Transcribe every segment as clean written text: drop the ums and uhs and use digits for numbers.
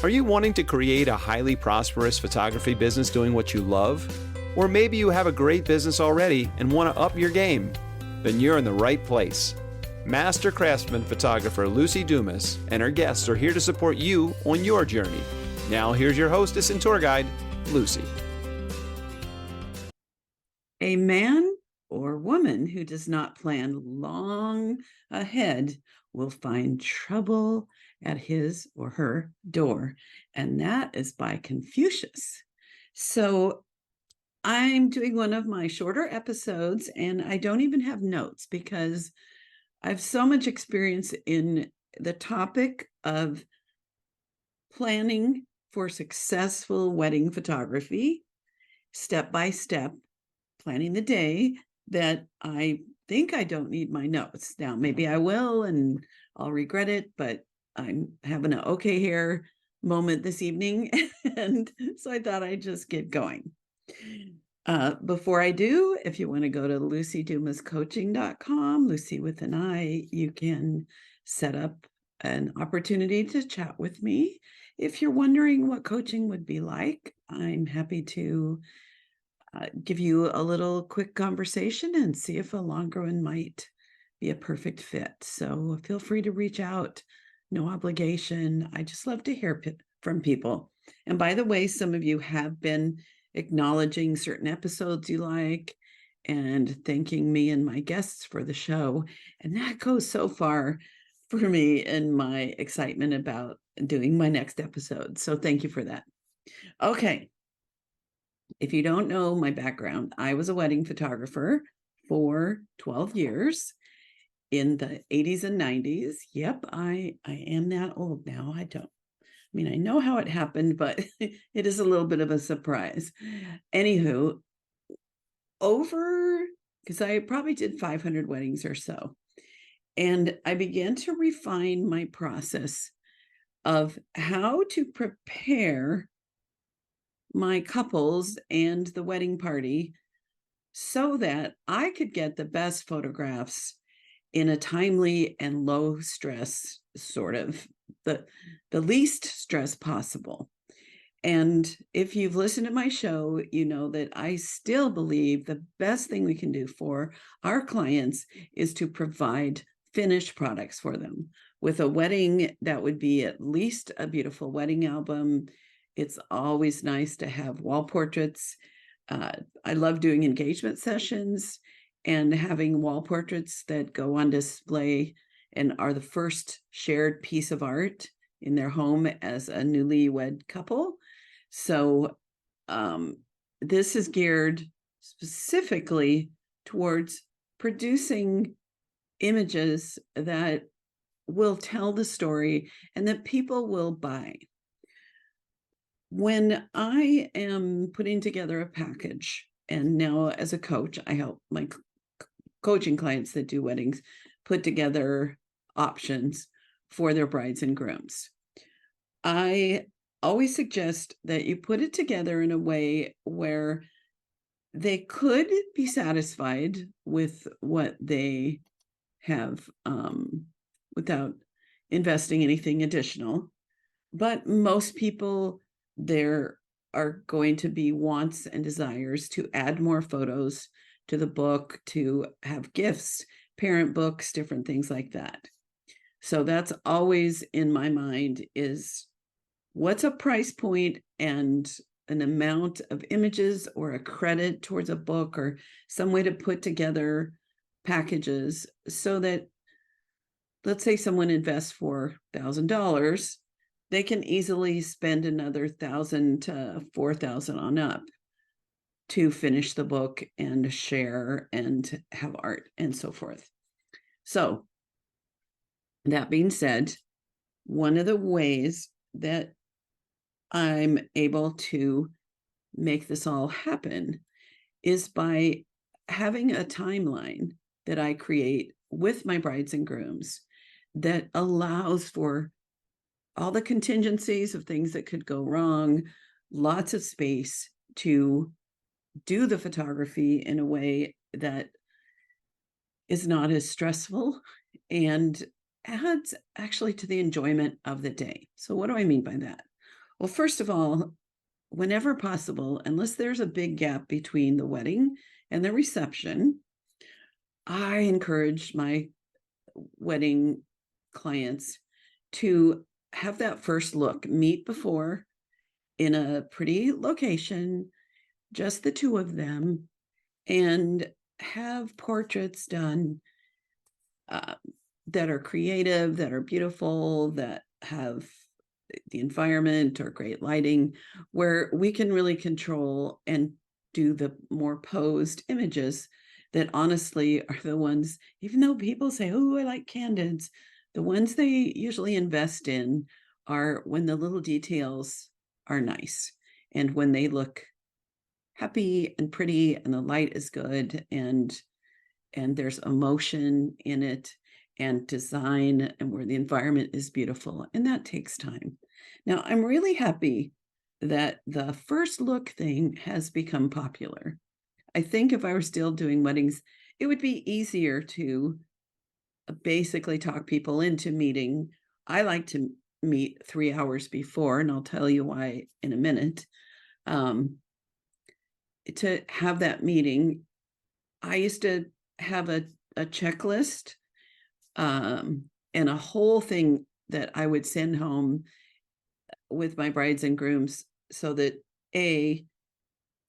Are you wanting to create a highly prosperous photography business doing what you love? Or maybe you have a great business already and want to up your game? Then you're in the right place. Master craftsman photographer Luci Dumas and her guests are here to support you on your journey. Now here's your hostess and tour guide, Luci. A man or woman who does not plan long ahead will find trouble at his or her door. And that is by Confucius. So I'm doing one of my shorter episodes, and I don't even have notes because I have so much experience in the topic of planning for successful wedding photography, step by step, planning the day, that I think I don't need my notes. Now, maybe I will and I'll regret it, but I'm having an okay hair moment this evening. And so I thought I'd just get going. Before I do, if you want to go to lucidumascoaching.com, Luci with an I, you can set up an opportunity to chat with me. If you're wondering what coaching would be like, I'm happy to give you a little quick conversation and see if a longer one might be a perfect fit. So feel free to reach out. No obligation. I just love to hear from people. And by the way, some of you have been acknowledging certain episodes you like and thanking me and my guests for the show. And that goes so far for me in my excitement about doing my next episode. So thank you for that. Okay. If you don't know my background, I was a wedding photographer for 12 years in the 80s and 90s. Yep, I am that old now. I know how it happened, but it is a little bit of a surprise. Anywho, because I probably did 500 weddings or so, and I began to refine my process of how to prepare my couples and the wedding party so that I could get the best photographs in a timely and low stress, sort of the least stress possible. And if you've listened to my show, you know that I still believe the best thing we can do for our clients is to provide finished products for them. With a wedding, that would be at least a beautiful wedding album. It's always nice to have wall portraits. I love doing engagement sessions and having wall portraits that go on display and are the first shared piece of art in their home as a newlywed couple. So this is geared specifically towards producing images that will tell the story and that people will buy. When I am putting together a package, and now as a coach, I help my coaching clients that do weddings put together options for their brides and grooms. I always suggest that you put it together in a way where they could be satisfied with what they have without investing anything additional. But most people, there are going to be wants and desires to add more photos to the book, to have gifts, parent books, different things like that. So that's always in my mind is what's a price point and an amount of images or a credit towards a book or some way to put together packages so that, let's say someone invests $4,000, they can easily spend another $1,000 to $4,000 on up to finish the book and share and have art and so forth. So that being said, one of the ways that I'm able to make this all happen is by having a timeline that I create with my brides and grooms that allows for all the contingencies of things that could go wrong, lots of space to do the photography in a way that is not as stressful and adds actually to the enjoyment of the day. So what do I mean by that? Well, first of all, whenever possible, unless there's a big gap between the wedding and the reception, I encourage my wedding clients to have that first look, meet before in a pretty location, just the two of them, and have portraits done uh, that are creative, that are beautiful, that have the environment or great lighting, where we can really control and do the more posed images that honestly are the ones, even though people say, oh, I like candids, the ones they usually invest in are when the little details are nice and when they look happy and pretty and the light is good and there's emotion in it and design and where the environment is beautiful, and that takes time. Now, I'm really happy that the first look thing has become popular. I think if I were still doing weddings, it would be easier to basically talk people into meeting. I like to meet 3 hours before, and I'll tell you why in a minute. Um, to have that meeting, I used to have a checklist and a whole thing that I would send home with my brides and grooms so that A,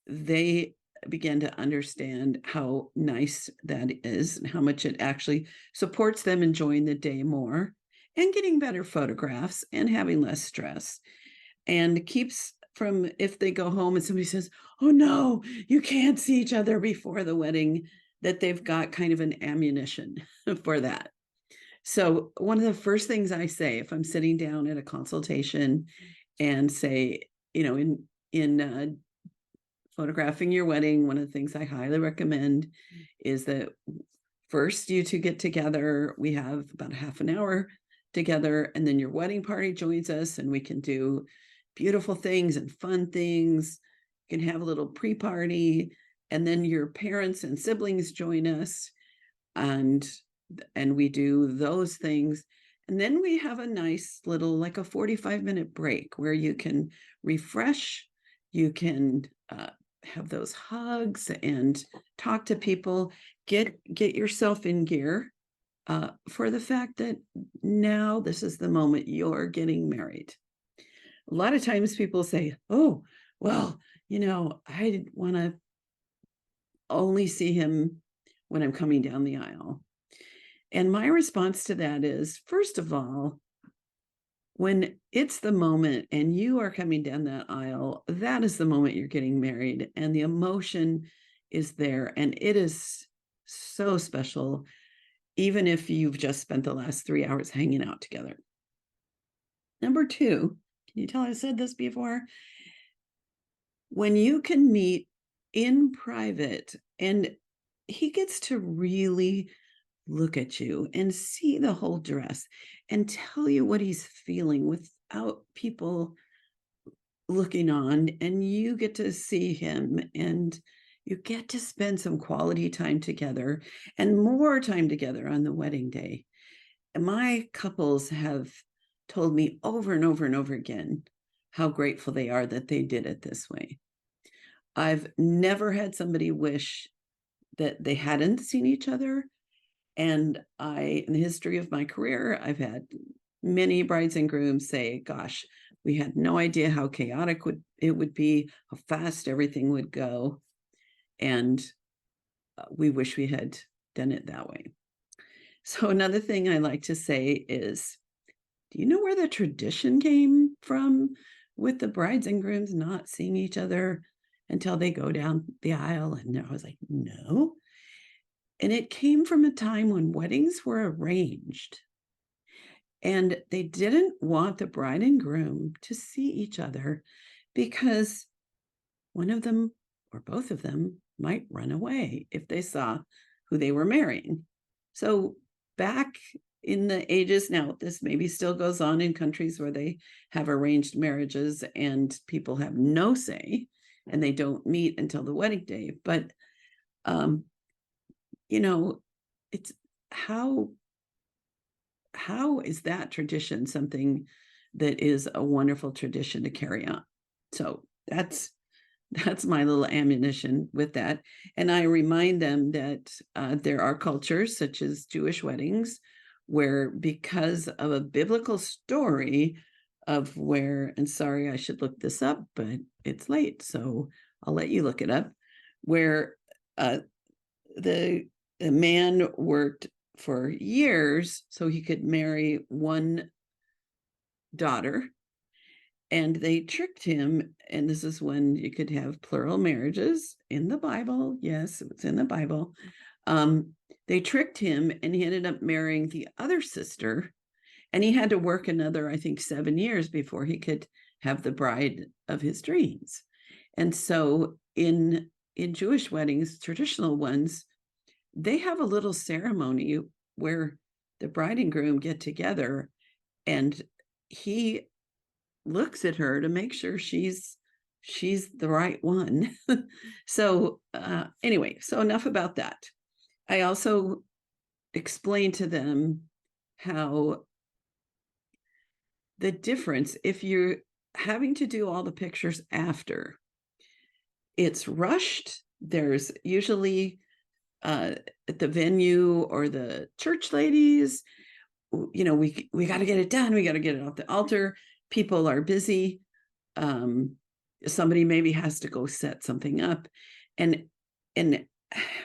they began to understand how nice that is and how much it actually supports them enjoying the day more and getting better photographs and having less stress and keeps from if they go home and somebody says, oh no, you can't see each other before the wedding, that they've got kind of an ammunition for that. So one of the first things I say if I'm sitting down at a consultation and say, in photographing your wedding, one of the things I highly recommend is that first you two get together. We have about half an hour together, and then your wedding party joins us, and we can do beautiful things and fun things. You can have a little pre-party, and then your parents and siblings join us, and we do those things. And then we have a nice little, like a 45-minute break where you can refresh, you can have those hugs and talk to people, get yourself in gear for the fact that now this is the moment you're getting married. A lot of times people say, oh, well, I want to only see him when I'm coming down the aisle. And my response to that is, first of all, when it's the moment and you are coming down that aisle, that is the moment you're getting married, and the emotion is there, and it is so special, even if you've just spent the last 3 hours hanging out together. Number two, can you tell I said this before? When you can meet in private and he gets to really look at you and see the whole dress and tell you what he's feeling without people looking on, and you get to see him and you get to spend some quality time together and more time together on the wedding day. And my couples have told me over and over and over again how grateful they are that they did it this way. I've never had somebody wish that they hadn't seen each other. And in the history of my career, I've had many brides and grooms say, gosh, we had no idea how chaotic it would be, how fast everything would go. And we wish we had done it that way. So another thing I like to say is, do you know where the tradition came from with the brides and grooms not seeing each other until they go down the aisle? And I was like, no. And it came from a time when weddings were arranged and they didn't want the bride and groom to see each other because one of them or both of them might run away if they saw who they were marrying. So back in the ages, now this maybe still goes on in countries where they have arranged marriages and people have no say and they don't meet until the wedding day. But it's how is that tradition something that is a wonderful tradition to carry on. So that's my little ammunition with that. And I remind them that there are cultures such as Jewish weddings where, because of a biblical story of where, and sorry, I should look this up, but it's late, so I'll let you look it up, where the man worked for years so he could marry one daughter, and they tricked him. And this is when you could have plural marriages in the Bible. Yes, it's in the Bible. They tricked him, and he ended up marrying the other sister, and he had to work another, I think, 7 years before he could have the bride of his dreams. And so in Jewish weddings, traditional ones, they have a little ceremony where the bride and groom get together, and he looks at her to make sure she's the right one. So anyway, so enough about that. I also explain to them how the difference, if you're having to do all the pictures after, it's rushed. There's usually at the venue or the church ladies, we got to get it done. We got to get it off the altar. People are busy. Somebody maybe has to go set something up, and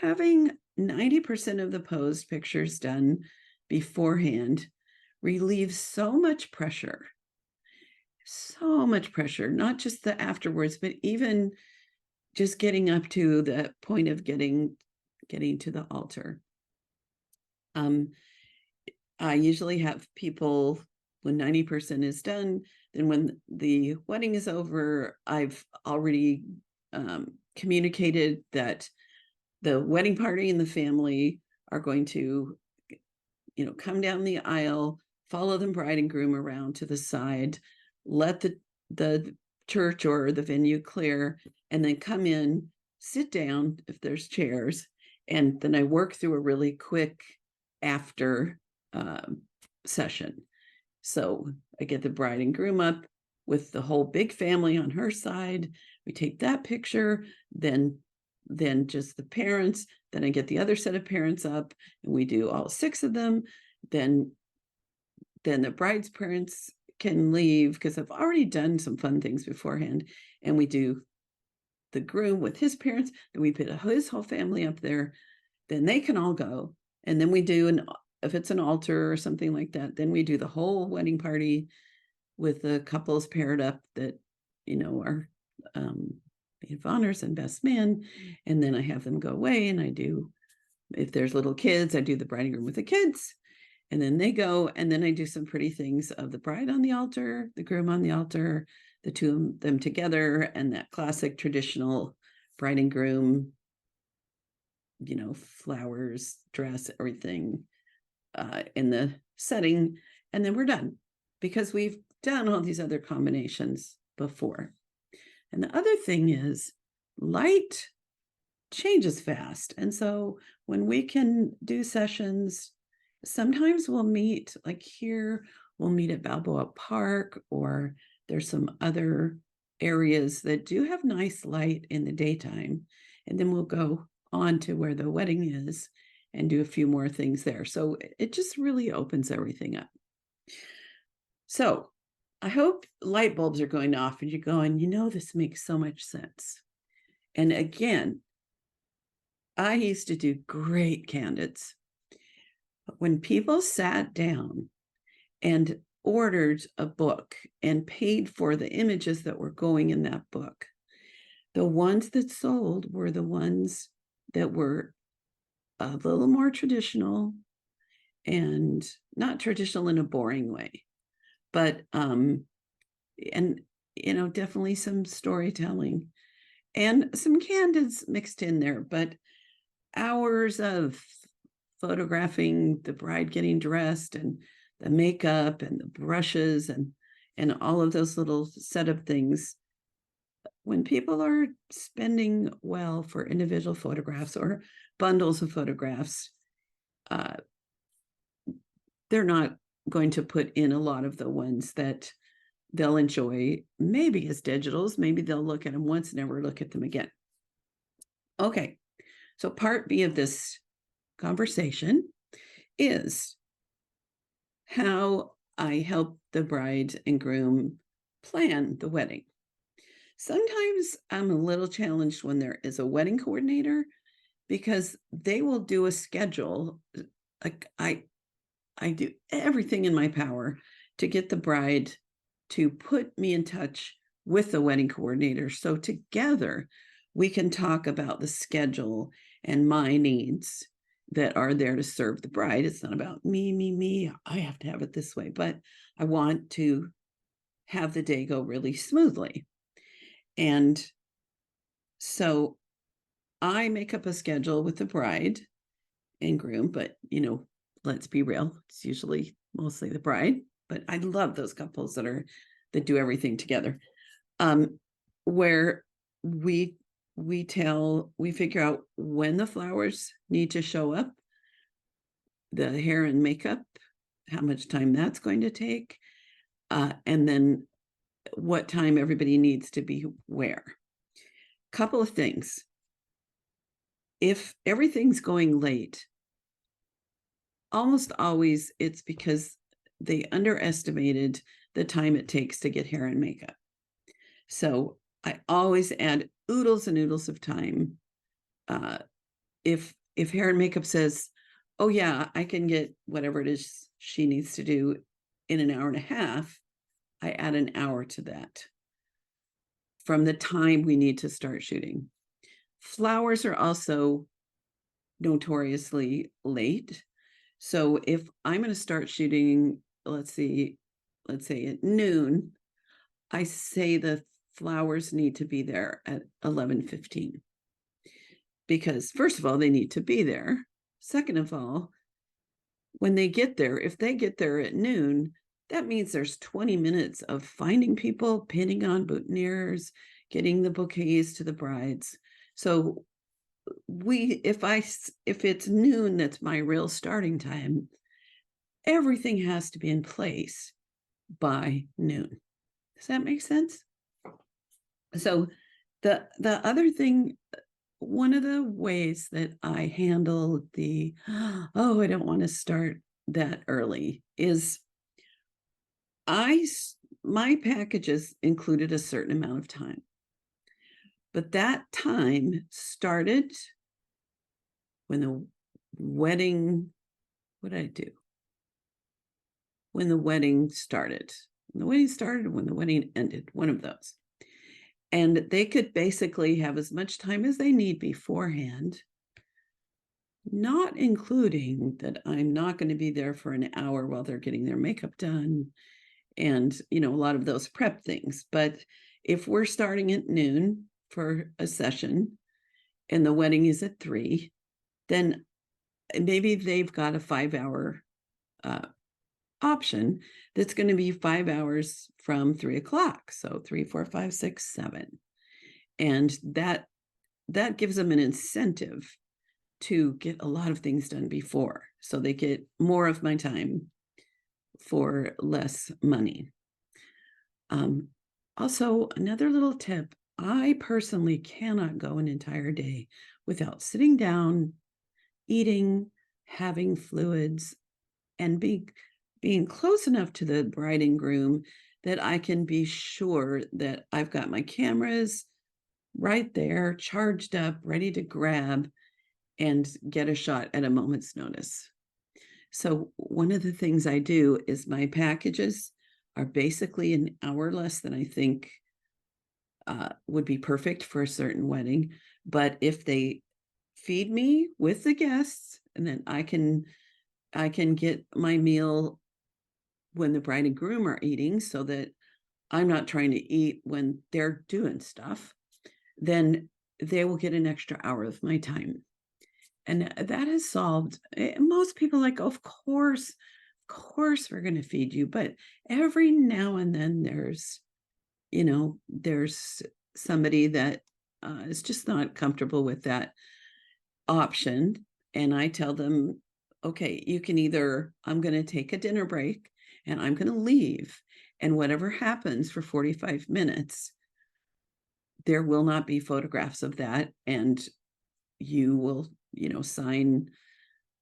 having 90% of the posed pictures done beforehand relieves so much pressure, not just the afterwards, but even just getting up to the point of getting to the altar. I usually have people, when 90% is done, then when the wedding is over, I've already communicated that the wedding party and the family are going to, come down the aisle, follow the bride and groom around to the side, let the church or the venue clear, and then come in, sit down if there's chairs, and then I work through a really quick after session. So I get the bride and groom up with the whole big family on her side. We take that picture, then just the parents. Then I get the other set of parents up, and we do all 6 of them. Then the bride's parents can leave because I've already done some fun things beforehand, and we do the groom with his parents. Then we put his whole family up there. Then they can all go, and then we do if it's an altar or something like that, then we do the whole wedding party with the couples paired up that, are maid of honors and best man. And then I have them go away, and I do, if there's little kids, I do the bride and groom with the kids, and then they go, and then I do some pretty things of the bride on the altar, the groom on the altar, the two of them together, and that classic traditional bride and groom, flowers, dress, everything in the setting, and then we're done, because we've done all these other combinations before. And the other thing is, light changes fast. And so when we can do sessions, sometimes we'll meet, like here, we'll meet at Balboa Park, or there's some other areas that do have nice light in the daytime. And then we'll go on to where the wedding is and do a few more things there. So it just really opens everything up. So I hope light bulbs are going off and you're going, this makes so much sense. And again, I used to do great candids. When people sat down and ordered a book and paid for the images that were going in that book, the ones that sold were the ones that were a little more traditional, and not traditional in a boring way, but definitely some storytelling and some candids mixed in there, but hours of photographing the bride getting dressed, and the makeup and the brushes and all of those little setup things. When people are spending well for individual photographs or bundles of photographs, they're not going to put in a lot of the ones that they'll enjoy, maybe as digitals, maybe they'll look at them once, never look at them again. Okay, so part B of this conversation is how I help the bride and groom plan the wedding. Sometimes I'm a little challenged when there is a wedding coordinator because they will do a schedule. Like I do everything in my power to get the bride to put me in touch with the wedding coordinator. So together we can talk about the schedule and my needs that are there to serve the bride. It's not about me. I have to have it this way, but I want to have the day go really smoothly. And so I make up a schedule with the bride and groom, but let's be real, it's usually mostly the bride, but I love those couples that do everything together. Where we figure out when the flowers need to show up, the hair and makeup, how much time that's going to take, and then what time everybody needs to be where. Couple of things. If everything's going late, almost always it's because they underestimated the time it takes to get hair and makeup. So I always add oodles and oodles of time. If hair and makeup says, oh yeah, I can get whatever it is she needs to do in an hour and a half, I add an hour to that from the time we need to start shooting. Flowers are also notoriously late. So if I'm going to start shooting, let's say at noon, I say the flowers need to be there at 11:15. Because first of all, they need to be there. Second of all, when they get there, if they get there at noon, that means there's 20 minutes of finding people, pinning on boutonnieres, getting the bouquets to the brides. So if it's noon, that's my real starting time, everything has to be in place by noon. Does that make sense? So the other thing, one of the ways that I handle the I don't want to start that early is my packages included a certain amount of time, but that time started when the wedding, what did I do? When the wedding started. When the wedding started, when the wedding ended, one of those. And they could basically have as much time as they need beforehand, not including that I'm not going to be there for an hour while they're getting their makeup done and, a lot of those prep things. But if we're starting at noon for a session and the wedding is at 3, then maybe they've got a 5-hour option that's going to be 5 hours from 3 o'clock. So 3, 4, 5, 6, 7. And that gives them an incentive to get a lot of things done before. So they get more of my time for less money. Also, another little tip, I personally cannot go an entire day without sitting down, eating, having fluids, and being close enough to the bride and groom that I can be sure that I've got my cameras right there, charged up, ready to grab and get a shot at a moment's notice. So one of the things I do is my packages are basically an hour less than I think would be perfect for a certain wedding. But if they feed me with the guests, and then I can get my meal when the bride and groom are eating so that I'm not trying to eat when they're doing stuff, then they will get an extra hour of my time. And that has solved, most people like, of course we're going to feed you. But every now and then there's somebody that is just not comfortable with that option. And I tell them, okay, you can either, I'm going to take a dinner break and I'm going to leave And whatever happens for 45 minutes, there will not be photographs of that. And you will, sign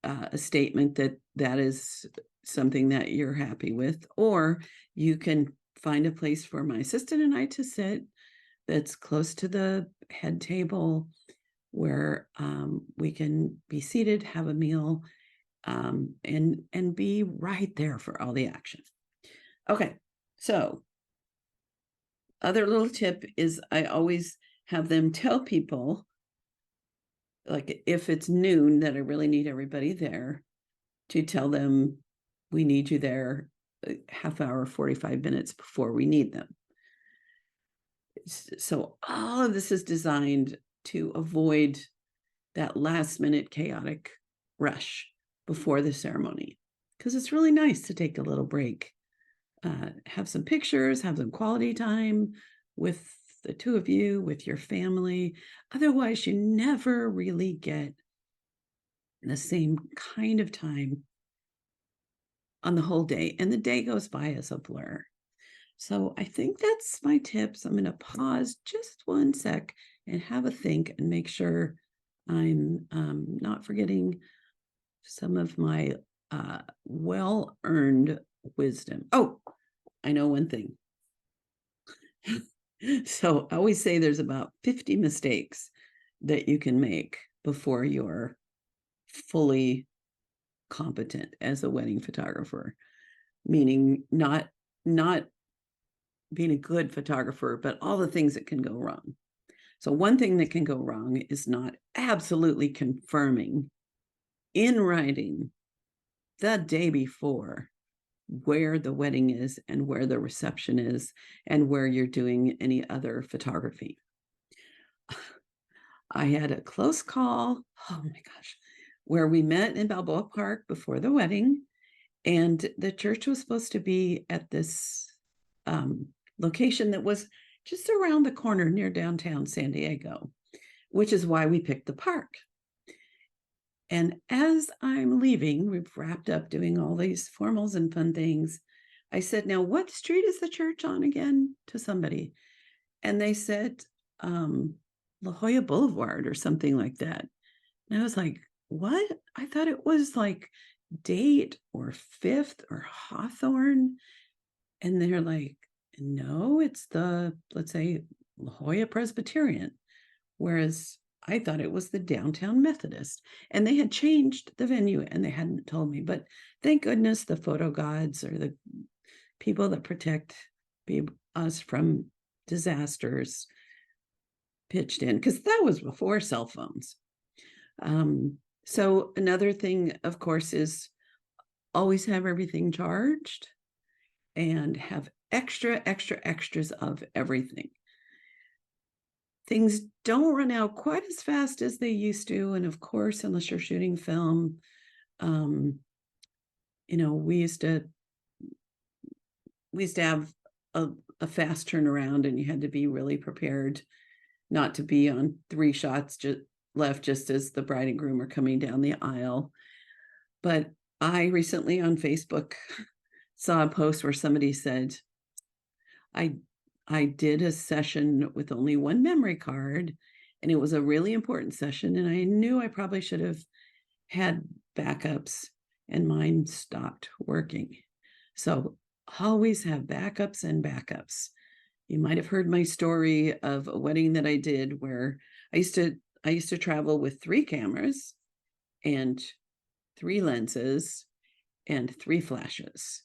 a statement that that is something that you're happy with, or you can find a place for my assistant and I to sit that's close to the head table where we can be seated, have a meal, and be right there for all the action. Okay, so other little tip is I always have them tell people, like if it's noon that I really need everybody there, to tell them we need you there a half hour, 45 minutes before we need them. So all of this is designed to avoid that last minute chaotic rush before the ceremony, because it's really nice to take a little break, have some pictures, have some quality time with the two of you, with your family. Otherwise, you never really get the same kind of time on the whole day, and the day goes by as a blur. So I think that's my tips. I'm going to pause just one sec and have a think and make sure I'm not forgetting some of my well-earned wisdom. Oh, I know one thing. So I always say there's about 50 mistakes that you can make before you're fully competent as a wedding photographer, meaning not being a good photographer, but all the things that can go wrong. So one thing that can go wrong is not absolutely confirming in writing the day before where the wedding is and where the reception is and where you're doing any other photography. I had a close call, oh my gosh, where we met in Balboa Park before the wedding, and the church was supposed to be at this location that was just around the corner near downtown San Diego, which is why we picked the park. And as I'm leaving, we've wrapped up doing all these formals and fun things. I said, now, what street is the church on again, to somebody? And they said, La Jolla Boulevard or something like that. And I was like, what? I thought it was like Date or Fifth or Hawthorne. And they're like, no, it's the, let's say, La Jolla Presbyterian. Whereas I thought it was the Downtown Methodist. And they had changed the venue and they hadn't told me. But thank goodness the photo gods or the people that protect us from disasters pitched in, because that was before cell phones. So another thing, of course, is always have everything charged and have extras of everything. Things don't run out quite as fast as they used to. And of course, unless you're shooting film, we used to have a fast turnaround, and you had to be really prepared not to be on 3 shots left just as the bride and groom are coming down the aisle. But I recently on Facebook saw a post where somebody said, I did a session with only one memory card, and it was a really important session, and I knew I probably should have had backups, and mine stopped working. So always have backups and backups. You might have heard my story of a wedding that I did where I used to travel with 3 cameras and 3 lenses and 3 flashes.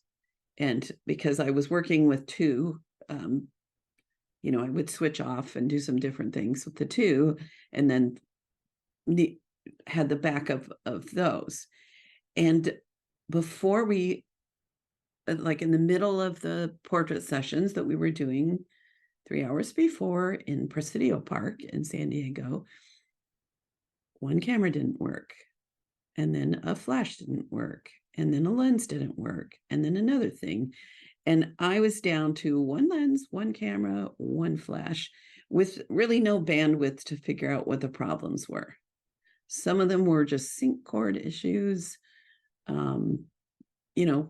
And because I was working with 2, I would switch off and do some different things with the 2, and then had the backup of those. And before we, like in the middle of the portrait sessions that we were doing 3 hours before in Presidio Park in San Diego, one camera didn't work, and then a flash didn't work, and then a lens didn't work, and then another thing. And I was down to 1 lens, 1 camera, 1 flash, with really no bandwidth to figure out what the problems were. Some of them were just sync cord issues.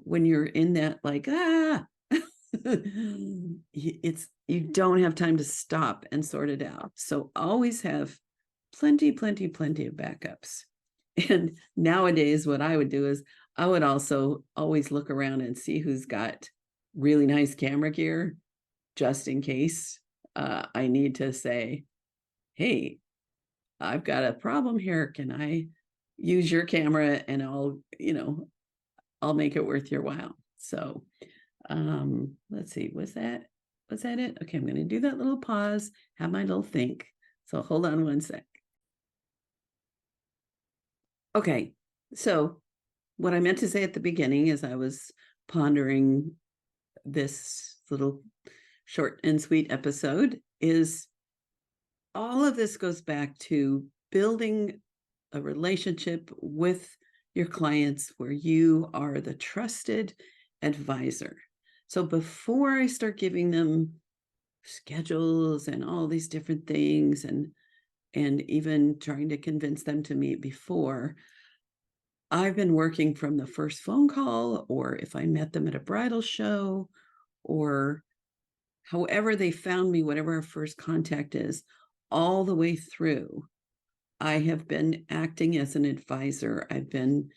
When you're in that, like, You don't have time to stop and sort it out. So always have plenty of backups. And nowadays, what I would do is I would also always look around and see who's got really nice camera gear, just in case I need to say, hey, I've got a problem here. Can I use your camera? And I'll make it worth your while. So let's see, was that it? Okay, I'm going to do that little pause, have my little think. So hold on one sec. Okay, so what I meant to say at the beginning is I was pondering this little short and sweet episode is all of this goes back to building a relationship with your clients where you are the trusted advisor. So before I start giving them schedules and all these different things and even trying to convince them to meet before, I've been working from the first phone call, or if I met them at a bridal show, or however they found me, whatever our first contact is, all the way through. I have been acting as an advisor. I've been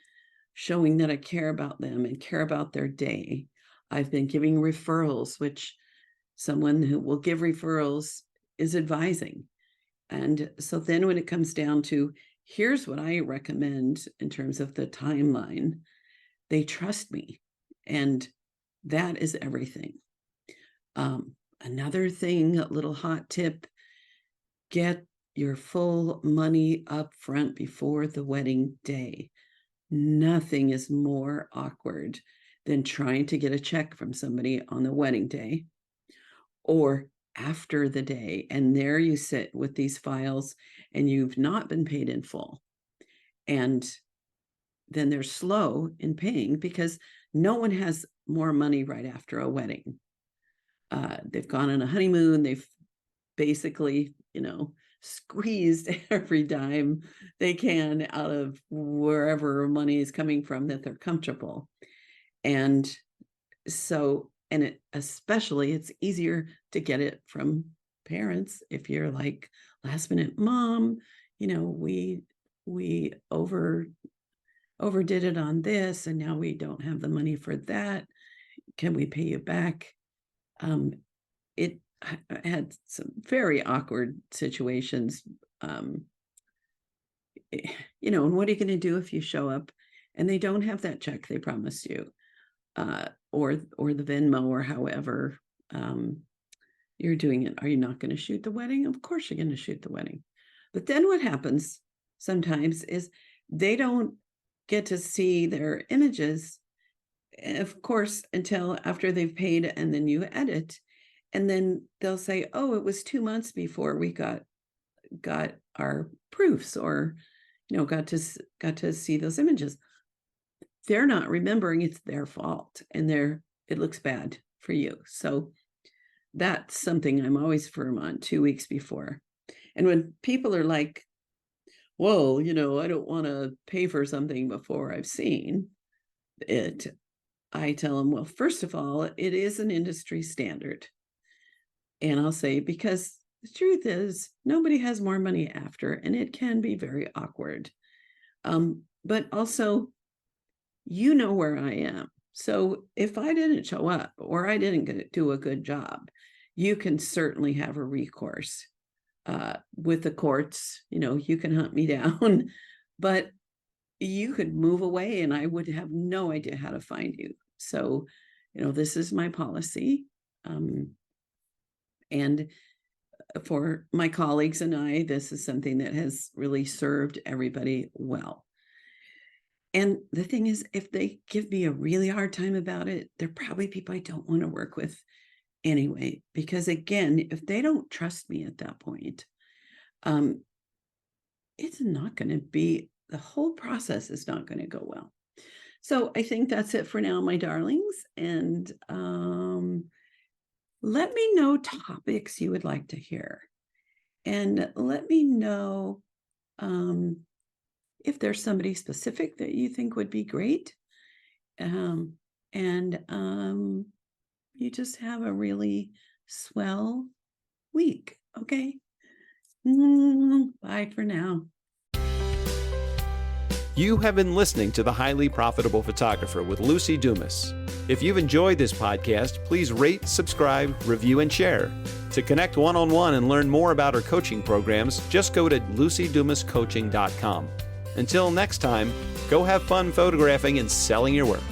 showing that I care about them and care about their day. I've been giving referrals, which someone who will give referrals is advising. And so then when it comes down to here's what I recommend in terms of the timeline, they trust me. And that is everything. Another thing, a little hot tip, get your full money up front before the wedding day. Nothing is more awkward than trying to get a check from somebody on the wedding day or after the day. And there you sit with these files and you've not been paid in full. And then they're slow in paying because no one has more money right after a wedding. They've gone on a honeymoon. They've basically, squeezed every dime they can out of wherever money is coming from that they're comfortable. And so, and especially it's easier to get it from parents if you're like last minute mom, we overdid it on this and now we don't have the money for that. Can we pay you back? It had some very awkward situations. And what are you going to do if you show up and they don't have that check they promised you, or the Venmo or however you're doing it? Are you not going to shoot the wedding? Of course you're going to shoot the wedding. But then what happens sometimes is they don't get to see their images, of course, until after they've paid, and then you edit. And then they'll say, oh, it was 2 months before we got our proofs, or got to see those images. They're not remembering, it's their fault, and it looks bad for you. So that's something I'm always firm on 2 weeks before. And when people are like, well, I don't want to pay for something before I've seen it, I tell them, well, first of all, it is an industry standard. And I'll say, because the truth is, nobody has more money after, and it can be very awkward. But also, where I am. So if I didn't show up or I didn't do a good job, you can certainly have a recourse with the courts. You can hunt me down, but you could move away and I would have no idea how to find you. So, this is my policy. And for my colleagues and I, this is something that has really served everybody well. And the thing is, if they give me a really hard time about it, they're probably people I don't want to work with anyway. Because again, if they don't trust me at that point, it's not going to be, the whole process is not going to go well. So I think that's it for now, my darlings. And let me know topics you would like to hear. And let me know if there's somebody specific that you think would be great. And you just have a really swell week. Okay. Bye for now. You have been listening to The Highly Profitable Photographer with Luci Dumas. If you've enjoyed this podcast, please rate, subscribe, review, and share. To connect one-on-one and learn more about our coaching programs, just go to lucidumascoaching.com. Until next time, go have fun photographing and selling your work.